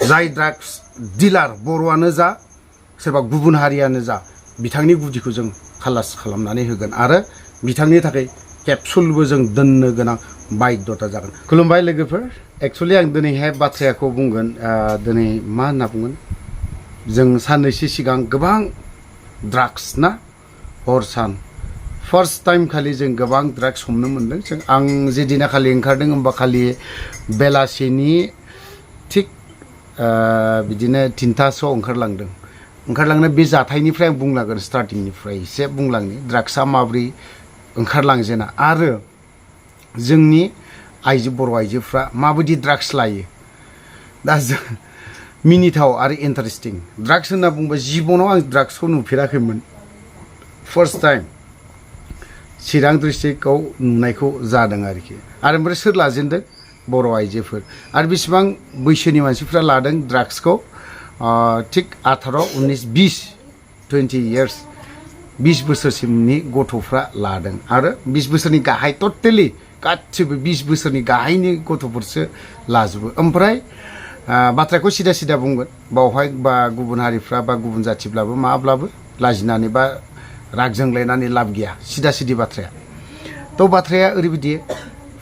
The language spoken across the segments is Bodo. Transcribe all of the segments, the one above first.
जाय ड्राग्स डिलार बर'आनो जा सोरबा गुबुन हारियानो जा बिथांनि गुदिखौ जों खालास खालामनानै होगोन आरो बिथांनि थाखाय केप्सुलबो जों दोननो गोनां बायद्धता जागोन। खुलुमबाय लोगोफोर, एक्चुअली आं दिनैहाय बाथ्राखौ बुंगोन दिनै मा होनना बुंगोन, जों साननैसो सिगां गोबां ड्राग्स ना हर सान फार्स्ट टाइम खालि जों गोबां ड्राग्स हमनो मोनदों। जों आं जेदिना खालि ओंखारदों होमबा खालि बेलासिनि थिग बिदिनो 3टासोआव ओंखारलांनो बे जाथायनिफ्राय आं बुंलांगोन, स्टार्टिंनिफ्राय एसे बुंलांनि ड्राग्सआ माब्रै ओंखारलांजेना आरो जोंनि बर' आइजोफ्रा माबायदि ड्राग्स लायो। दा जों मिनिथाव आरो इन्टारेस्टिं ड्राग्स होनना बुंबा जिबनाव आं ड्राग्सखौ नुफेराखैमोन, फार्स्ट टाइम चिरां डिस्ट्रिक्टआव नुनायखौ जादों आरोखि। आरो ओमफ्राय सोर लाजेनदों? बर' आइजोफोर। आरो बेसेबां बैसोनि मानसिफ्रा लादों ड्राग्सखौ? थिग 18, 19, 20 इयार्स 20 बोसोरसिमनि गथ'फ्रा लादों आरो 20 बोसोरनि गाहाय टटेलि गासिबो 20 बोसोरनि गाहायनि गथ'फोरसो लाजोबो। ओमफ्राय बाथ्राखौ सिदा बुंगोन, बावहाय बा गुबुन हारिफ्रा बा गुबुन जाथिब्लाबो माब्लाबो लाजिनानै बा राग जोंलायनानै लाब गैया, सिदा बाथ्राया। थ' बाथ्राया ओरैबायदि,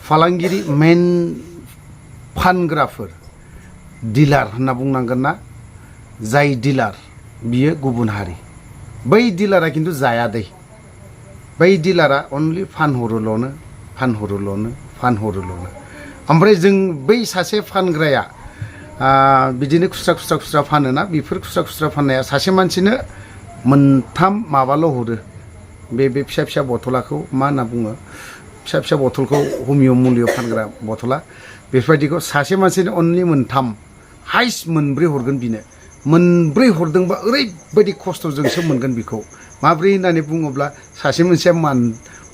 फालांगिरि मेन फानग्राफोर डिलार होनना बुंनांगोन ना, जाय डिलार बियो गुबुन हारि। बै डिलारा खिन्थु जाया दै, बै डिलारा अनलि फानहरोल'नो। ओमफ्राय जों बै सासे फानग्राया बिदिनो खुस्रा फानोना, बेफोर खुस्रा फाननाया सासे मानसिनो मोनथाम माबाल' हरो, बे फिसा बथलाखौ मा होनना बुङो, फिसा बथलखौ हमिय' मुलियाव फानग्रा बथला, बेफोरबायदिखौ सासे मानसिनो अनलि मोनथाम, हाइस्ट मोनब्रै हरगोन बिनो। मोनब्रै हरदोंबा ओरैबायदि खस्थ'जोंसो मोनगोन बेखौ। माब्रै होननानै बुङोब्ला सासे मानसिया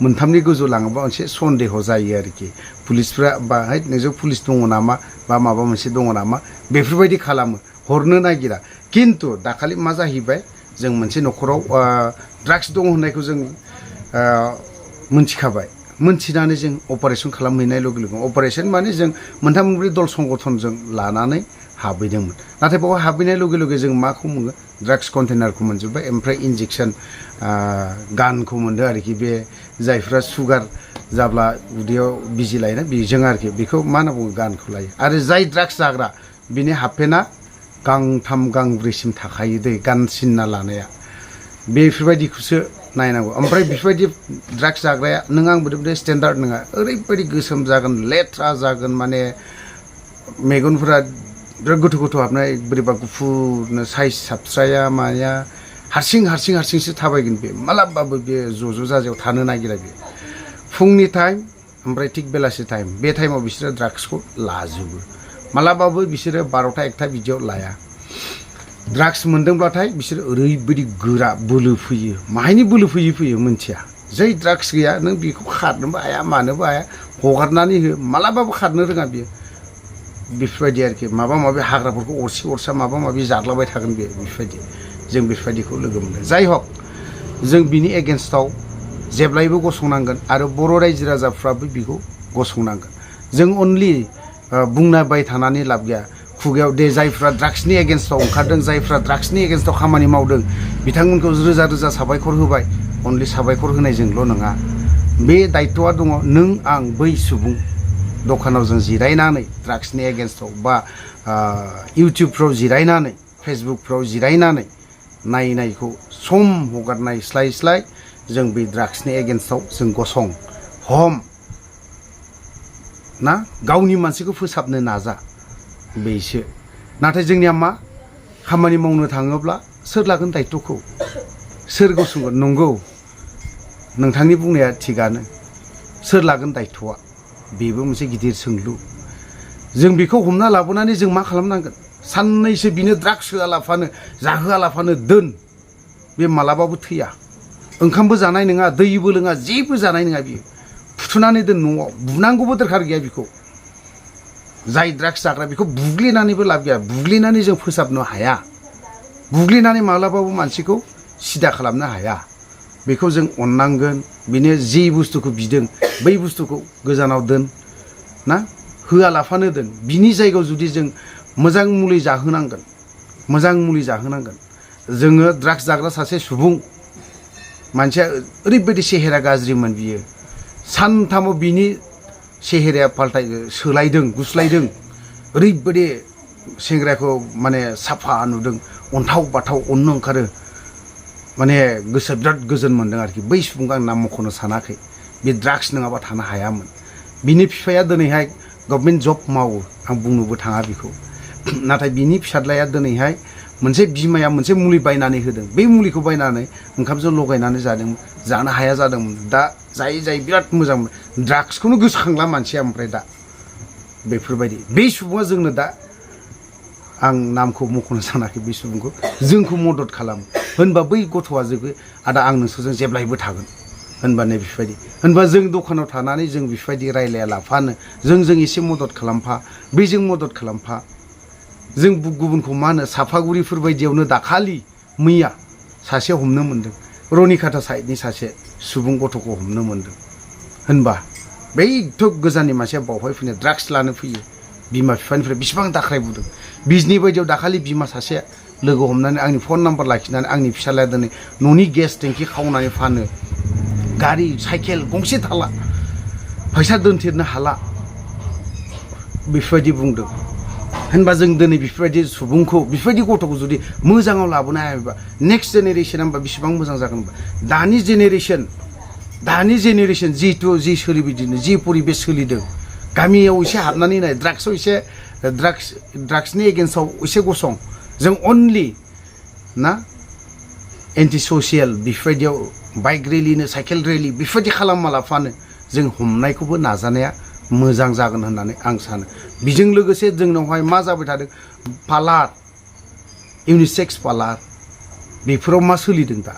मोनथामनि गोजौ लाङोबा मोनसे सन्देह जायो आरोखि। पुलिसफ्रा बाहाय नोंजों पुलिस दङ नामा बा माबा मोनसे दङ नामा बेफोरबायदि खालामो, हरनो नागिरा। खिन्थु दाखालि मा जाहैबाय, जों मोनसे न'खराव ड्राग्स दङ होननायखौ जों मोनथिखाबाय। मोनथिनानै जों अपारेसन खालामहैनाय लोगो लोगो, अपारेसन माने जों मोनथाम मोनब्रै दल संगठनजों लानानै हाबहैदोंमोन। नाथाय बेवहाय हाबहैनाय लोगो लोगो जों माखौ मोनो, ड्राग्स कन्टेनारखौ मोनजोब्बाय, ओमफ्राय इन्जेक्सन गानखौ मोनदों आरोखि। बे जायफ्रा सुगार जाब्ला उदैयाव बिजि लायोना बेजों आरोखि, बेखौ मा होनना बुङो, गानखौ लायो। आरो जाय ड्राग्स जाग्रा बिनि हाफपेन्टआ गांथाम गांब्रैसिम थाखायो दै, गान सिनना लानाया। बेफोरबायदिखौसो नायनांगौ। ओमफ्राय बेफोरबायदि ड्राग्स जाग्राया नों आंबो बे स्टेन्डार्ड नङा, ओरैबायदि गोसोम जागोन, लेथ्रा जागोन, माने मेगनफोरा बिराद गोथौ हाबनाय, बोरैबा गुफुरनो, साइज साबस्राया माया, हारसिंसो थाबायगोन बे, मालाबाबो बे ज' जाजायाव थानो नागिरा बे। फुंनि टाइम ओमफ्राय थिग बेलासि टाइम, बे टाइमाव बिसोरो ड्राग्सखौ लाजोबो। मालाबाबो बिसोरो 12टा 1टा बिदियाव लाया। ड्राग्स मोनदोंब्लाथाय बिसोरो ओरैबायदि गोरा बोलो फैयो, माहायनि बोलो फैयो मोनथिया। जै ड्राग्स गैया नों बेखौ खारनोबो हाया, मानोबो हाया, हगारनानै हो, मालाबाबो खारनो रोङा बियो। बेफोरबायदि आरोखि, माबा माबि हाग्राफोरखौ अरसा माबा माबि जाग्लाबाय थागोन बे, बेफोरबायदि। जों बेफोरबायदिखौ लोगो मोनदों। जाय हक, जों बिनि एगेन्स्टआव जेब्लायबो गसंनांगोन आरो बर' रायजो राजाफ्राबो बिखौ गसंनांगोन। जों अनलि बुंनाय थानानै लाब गैया। खुगायाव दे जायफ्रा ड्राग्सनि एगेन्स्टआव ओंखारदों, जायफ्रा ड्राग्सनि एगेन्स्टआव खामानि मावदों, बिथांमोनखौ रोजा साबायखर होबाय। अनलि साबायखर होनायजोंल' नङा, बे दायथ'आ दङ नों आं बै सुबुं दखानाव जों जिरायनानै ड्राग्सनि एगेन्स्टआव बा इउटुबफ्राव जिरायनानै, फेसबुकफ्राव जिरायनानै नायनायखौ सम हगारनाय स्लाय जों बे ड्राग्सनि एगेन्स्टआव जों गसं हम ना, गावनि मानसिखौ फोसाबनो नाजा, बेसो। नाथाय जोंनिया मा, खामानि मावनो थाङोब्ला सोर लागोन दायथ'खौ, सोर गसंगोन? नंगौ, नोंथांनि बुंनाया थिगानो, सोर लागोन दायथ'आ, बेबो मोनसे गिदिर सोंलु। जों बेखौ हमना लाबोनानै जों मा खालामनांगोन, साननैसो बिनो ड्राग्स होआलाफानो जाहोआलाफानो दोन, बे मालाबाबो थैया। ओंखामबो जानाय नङा, दैबो लोङा, जेबो जानाय नङा बियो। फुथुनानै दोन न'आव, बुनांगौबो दरखार गैया बिखौ। जाय ड्राग्स जाग्रा बेखौ बुग्लिनानैबो लाब गैया, बुग्लिनानै जों फोसाबनो हाया, बुग्लिनानै मालाबाबो मानसिखौ सिदा खालामनो हाया। बेखौ जों अननांगोन, बेनो जे बुस्थुखौ बिदों बै बुस्थुखौ गोजानाव दोन ना, होआलाफानो दोन। बिनि जायगायाव जुदि जों मोजां मुलि जाहोनांगोन मोजां मुलि जाहोनांगोन जोङो ड्राग्स जाग्रा सासे सुबुं मानसिया ओरैबायदि सेहेरा गाज्रिमोन बियो सानथामाव बिनि सेहेराया सोलायदों गुस्लायदों ओरैबायदि सेंग्राखौ माने साफा नुदों अन्थाव बाथाव अननो ओंखारो माने गोसोआ बिराद गोजोन मोनदों आरोखि बै सुबुंखौ आं नाम मख'नो सानाखै बे ड्राग्स नङाबा थानो हायामोन बिनि बिफाया दिनैहाय गभर्नमेन्ट जब मावो आं बुंनोबो थाङा बेखौ नाथाय बिनि फिसाज्लाया दिनैहाय मोनसे बिमाया मोनसे मुलि बायनानै होदों बे मुलिखौ बायनानै ओंखामजों लगायनानै जानो हाया जादोंमोन दा जायै बिराद मोजां ड्राग्सखौनो गोसोखांला मानसिया ओमफ्राय दा बेफोरबायदि बे सुबुङा जोंनो दा आं नामखौ मख'नो सानाखै बे सुबुंखौ जोंखौ मदद खालामो होनबा बै गथ'आ जोबो आदा आं नोंसोरजों जेब्लायबो थागोन होनबा नै बेफोरबायदि होनबा जों दखानाव थानानै जों बेफोरबायदि रायलाया लाफानो जों एसे मदद खालामफा बैजों मदद खालामफा जों गुबुनखौ मा होनो साफागुरिफोर बायदियावनो दाखालि मैया सासे हमनो मोन्दों रनिकाटा साइडनि सासे सुबुं गथ'खौ हमनो मोन्दों होनबा बैथ' गोजाननि मानसिया बावहाय फैनो ड्राग्स लानो फैयो बिमा बिफानिफ्राय बेसेबां दाख्रायबोदों बिजनि बायदियाव दाखालि बिमा सासे लोगो हमनानै आंनि फन नाम्बार लाखिनानै आंनि फिसालाया दिनै न'नि गेस टेंकि खावनानै फानो गारि साइकेल गंसे थाला फैसा दोनथेरनो हाला बेफोरबायदि बुंदों होनबा जों दिनै बेफोरबायदि सुबुंखौ बेफोरबायदि गथ'खौ जुदि मोजाङाव लाबोनो हायोबा नेक्स्ट जेनेरेशना होनबा बेसेबां मोजां जागोन होनबा दानि जेनेरेशन जिहेतु जि सोलिबिदिनो जि परिबेस सोलिदों गामियाव एसे हाबनानै नाय ड्राग्सआव एसे ड्राग्सनि एगेन्स्टआव एसे गसं जों अनलि ना एन्टि ससियेल बेफोरबायदियाव बाइक रेलिनो साइकेल रेलि बेफोरबायदि खालामा लाफानो जों हमनायखौबो नाजानाया मोजां जागोन होननानै आं सानो बेजों लोगोसे जोंनावहाय मा जाबाय थादों पार्लार इउनिसेक्स पार्लार बेफोराव मा सोलिदों दा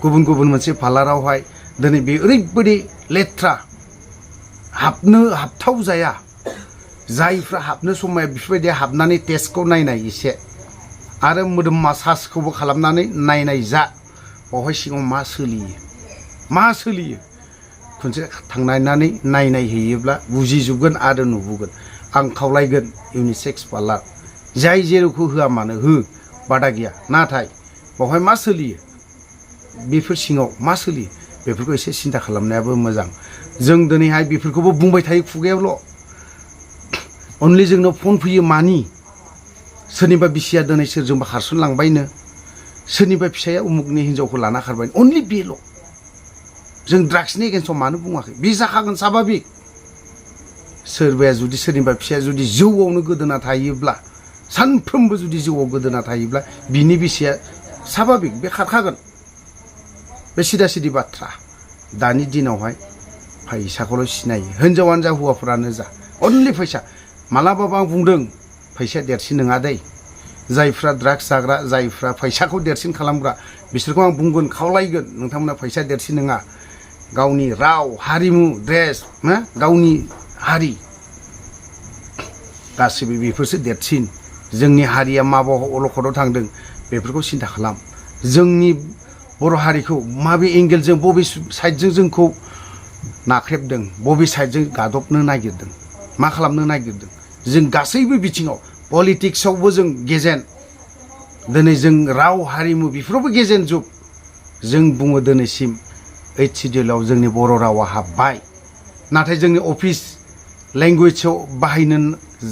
गुबुन मोनसे पार्लारावहाय दिनै बे ओरैबायदि लेथ्रा हाबथाव जाया जायफ्रा हाबनो समाया बेफोरबायदि हाबनानै टेस्टखौ नायनाय एसे आरो मोदोम मासाजखौबो खालामनानै नायनाय जा बावहाय सिङाव मा सोलियो खनसे थांनानै नायनाय हैयोब्ला बुजिजोबगोन आरो नुबोगोन आं खावलायगोन इउनिसेक्स पार्लार जाय जेरैखौ होआ मानो हो बादा गैया नाथाय बावहाय मा सोलियो बेफोर सिङाव मा सोलियो बेफोरखौ एसे सिन्था खालामनायाबो मोजां जों दिनैहाय बेफोरखौबो बुंबाय थायो खुगायावल' अनलि जोंनाव फन फैयो मानि सोरनिबा बिसिया दिनै सोरजोंबा खारसनलांबायनो सोरनिबा फिसाया उमुगनि हिन्जावखौ लाना खारबाय अनलि बेल' जों ड्राग्सनि एगेन्स्टआव मानो बुङाखै बे जाखागोन साभाबिक सोरबाया जुदि सोरनिबा फिसाया जुदि जौआवनो गोदोना थायोब्ला सानफ्रोमबो जुदि जौआव गोदोना थायोब्ला बिनि बिसिया साभाबिक बे खारखागोन बे सिदा बाथ्रा दानि दिनावहाय फैसाखौल' सिनायो हिन्जावानो जा हौवाफोरानो जा अनलि फैसा मालाबाबो आं बुंदों फैसाया देरसिन नङा दै जायफ्रा ड्राग्स जाग्रा जायफ्रा फैसाखौ देरसिन खालामग्रा बिसोरखौ आं बुंगोन खावलायगोन नोंथांमोना फैसा देरसिन नङा गावनि राव हारिमु ड्रेस गावनि हारि गासिबो बेफोरसो देरसिन जोंनि हारिया माबा अलखदाव थांदों बेफोरखौ सिन्था खालाम जोंनि बर' हारिखौ माबे एंगेलजों बबे साइडजों जोंखौ नाख्रेबदों बबे साइडजों गादबनो नागिरदों मा खालामनो नागिरदों जों गासैबो बिथिङाव पलिटिक्सआवबो जों गेजेन दिनै जों राव हारिमु बेफोरावबो गेजेन जुग जों बुङो दिनैसिम 8th सिडिउलाव जोंनि बर' रावा हाबबाय नाथाय जोंनि अफिस लेंगुवेजआव बाहायनो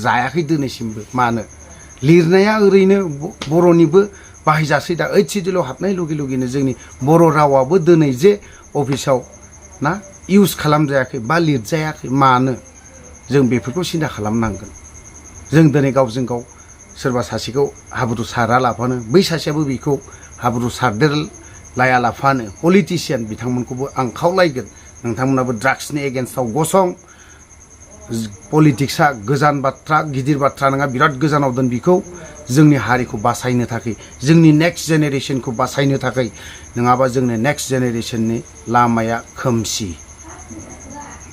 जायाखै दिनैसिमबो मानो लिरनाया ओरैनो बर'निबो बाहायजासै दा 8th सिडिउलाव हाबनाय लगे जोंनि बर' रावाबो दिनै जे अफिसाव ना इउज खालामजायाखै बा लिरजायाखै मानो जों बेफोरखौ सिन्था खालामनांगोन जों दिनै गावजों गाव सोरबा सासेखौ हाब्रु सारा लाफानो बै सासेयाबो बेखौ हाब्रु सारदेर लाया लाफानो पलिटिसियान बिथांमोनखौबो आं खावलायगोन नोंथांमोनाबो ड्राग्सनि एगेन्स्टआव गसं पलिटिक्सआ गोजान बाथ्रा गिदिर बाथ्रा नङा बिराद गोजानाव दोन बिखौ जोंनि हारिखौ बासायनो थाखाय जोंनि नेक्स्ट जेनेरेशनखौ बासायनो थाखाय नङाबा जोंनि नेक्स्ट जेनेरेशननि लामाया खोमसि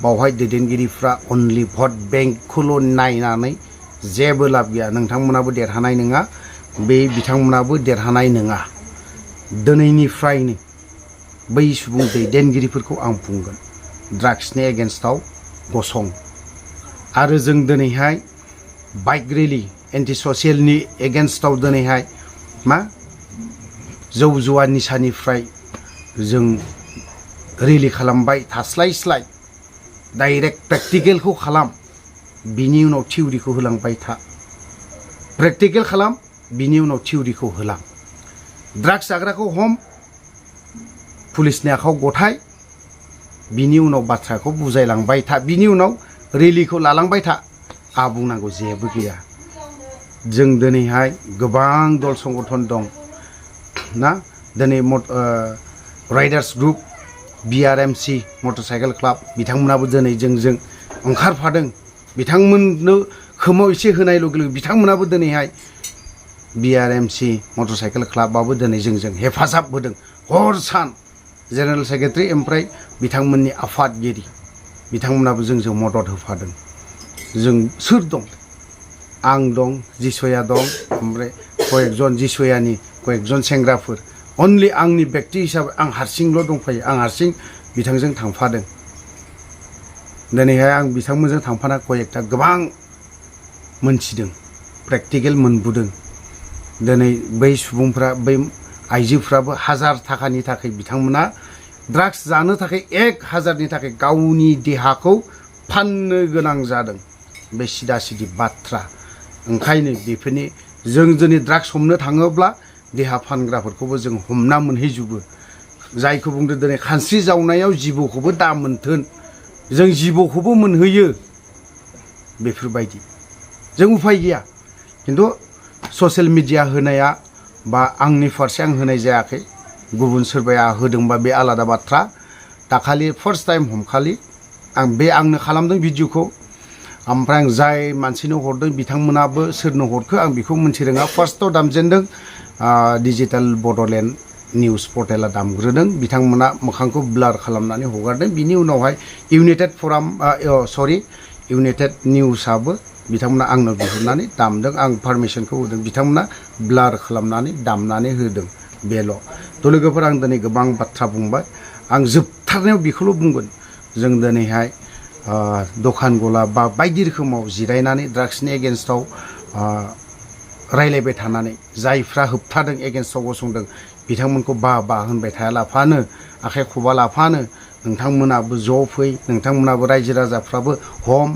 बावहाय दैदेनगिरिफ्रा अनलि भट बेंकखौल' नायनानै जेबो लाब गैया नोंथांमोनाबो देरहानाय नङा बे बिथांमोनाबो देरहानाय नङा दिनैनिफ्रायनो बै सुबुं दैदेनगिरिफोरखौ आं बुंगोन ड्राग्सनि एगेन्स्टआव गसं आरो जों दिनैहाय बाइक रेलि एन्टि ससियेलनि एगेन्स्टआव दिनैहाय मा जौ जुवा निसानिफ्राय जों रेलि खालामबाय थास्लायस्लाय डाइरेक्ट प्रेक्टिकेलखौ खालाम बिनि उनाव थिउरिखौ होलांबाय था प्रेक्टिकेल खालाम बिनि उनाव थिउरिखौ होलां ड्राग्स जाग्राखौ हम पुलिसनि आखायाव गथाय बिनि उनाव बाथ्राखौ बुजायलांबाय था बिनि उनाव रेलिखौ लालांबाय था आं बुंनांगौ जेबो गैया जों दिनैहाय गोबां दल संगठन दं ना दिनै riders group BRMC motorcycle club बिथांमोनाबो दिनै जोंजों ओंखारफादों बिथांमोननो खोमाव एसे होनाय लोगो लोगो बिथांमोनाबो दिनैहाय BRMC मटरसाइकेल क्लाबाबो दिनै जोंजों हेफाजाब होदों हर सान जेनेरेल सेक्रेटारि ओमफ्राय बिथांमोननि आफादगिरि बिथांमोनाबो जोंजों मदद होफादों जों सोर दं आं दं जिसया दं ओमफ्राय कयेकजन जिसयानि कयेकजन सेंग्राफोर अनलि आंनि व्यक्ति हिसाबै आं हारसिंल' दंफायो आं हारसिं बिथांजों थांफादों दिनैहाय आं बिथांमोनजों थांफाना कयेकटा गोबां मोनथिदों प्रेक्टिकेल मोनबोदों दिनै बै सुबुंफ्रा बै आइजोफ्राबो 1000 थाखानि थाखाय बिथांमोना ड्राग्स जानो थाखाय 1000नि थाखाय गावनि देहाखौ फाननो गोनां जादों बे सिदा सिदि बाथ्रा ओंखायनो बेफोरनि जों दिनै ड्राग्स हमनो थाङोब्ला देहा फानग्राफोरखौबो जों हमना मोनहैजोबो जायखौ बुंदों दिनै खानस्रि जावनायाव जिबौखौबो दा मोनथोन जों जिबौखौबो मोनहैयो बेफोरबायदि जों उफाय गैया खिन्थु ससियेल मिडिया होनाया बा आंनि फारसे आं होनाय जायाखै गुबुन सोरबाया होदोंबा बे आलादा बाथ्रा दाखालि फार्स्ट टाइम हमखालि आंनो खालामदों भिडिअखौ ओमफ्राय आं जाय मानसिनो हरदों बिथांमोनाबो सोरनो हरखो आं बेखौ मिथिरोङा फार्स्टआव दामजेनदों डिजिटेल बड'लेण्ड निउस पर्टेला दामग्रोदों बिथांमोना मोखांखौ ब्लार खालामनानै हगारदों बिनि उनावहाय इउनाइटेड निउसआबो बिथांमोना आंनो बिहरनानै दामदों आं पारमिसनखौ होदों बिथांमोना ब्लार खालामनानै दामनानै होदों बेल' थ' लोगोफोर आं दिनै गोबां बाथ्रा बुंबाय आं जोबथारनायाव बेखौल' बुंगोन जों दिनैहाय दखान गला बा बायदि रोखोमाव जिरायनानै ड्राग्सनि एगेन्स्टआव रायलायबाय थानानै जायफ्रा होबथादों एगेन्स्टआव गसंदों बिथांमोनखौ बा होनबाय थाया लाफानो आखाइ खबा लाफानो नोंथांमोनाबो ज' फै नोंथांमोनाबो रायजो राजाफ्राबो हम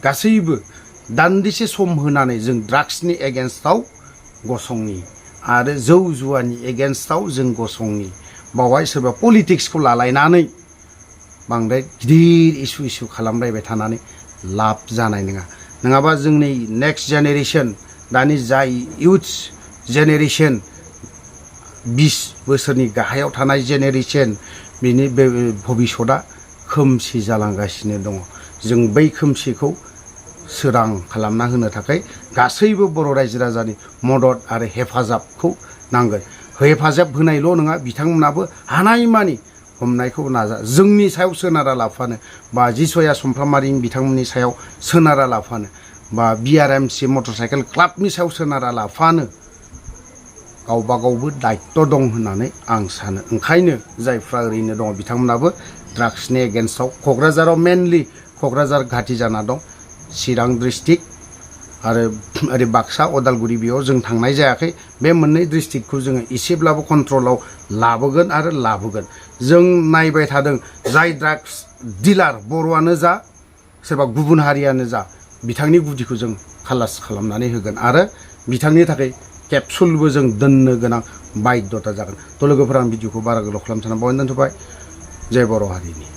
गासैबो दान्दिसे सम होनानै जों ड्राग्सनि एगेन्स्टआव गसंनि आरो जौ जुवानि एगेन्स्टआव जों गसंनि बावहाय सोरबा पलिटिक्सखौ लालायनानै बांद्राय गिदिर इसु खालामलायबाय थानानै लाब जानाय नङा नङाबा जोंनि नेक्स्ट जेनेरेशन दानि जाय इउथ जेनेरेशन 20 बोसोरनि गाहायाव थानाय जेनेरेशन बिनि बे भबिष्यतआ खोमसि जालांगासिनो दङ जों बै खोमसिखौ सोरां खालामना होनो थाखाय गासैबो बर' रायजो राजानि मदद आरो हेफाजाबखौ नांगोन हेफाजाब होनायल' नङा बिथांमोनाबो हानायमानि हमनायखौ नाजा जोंनि सायाव सोनारा लाफानो बा जिसया समफ्रामारिनि बिथांमोननि सायाव सोनारा लाफानो बा BRMC मटरसाइकेल क्लाबनि सायाव सोनारा लाफानो गावबा गावबो दायित्व दं होननानै आं सानो ओंखायनो जायफ्रा ओरैनो दङ बिथांमोनाबो ड्राग्सनि एगेन्स्टआव क'क्राझाराव मेनलि क'क्राझार घाटि जाना दं चिरां डिस्ट्रिक्ट आरो ओरै बाक्सा उदालगुरि बेयाव जों थांनाय जायाखै बे मोननै डिस्ट्रिक्टखौ जोङो एसेब्लाबो कन्ट्रलाव लाबोगोन जों नायबाय थादों जाय ड्राग्स डिलार बर'आनो जा सोरबा गुबुन हारियानो जा बिथांनि गुदिखौ जों खालास खालामनानै होगोन आरो बिथांनि थाखाय केपसुलबो जों दोननो गोनां बायध्यता जागोन थ' लोगोफोर आं भिडिअखौ बारा गोलाव खालामनो साना बावनो दोनथ'बाय जय बर' हारिनि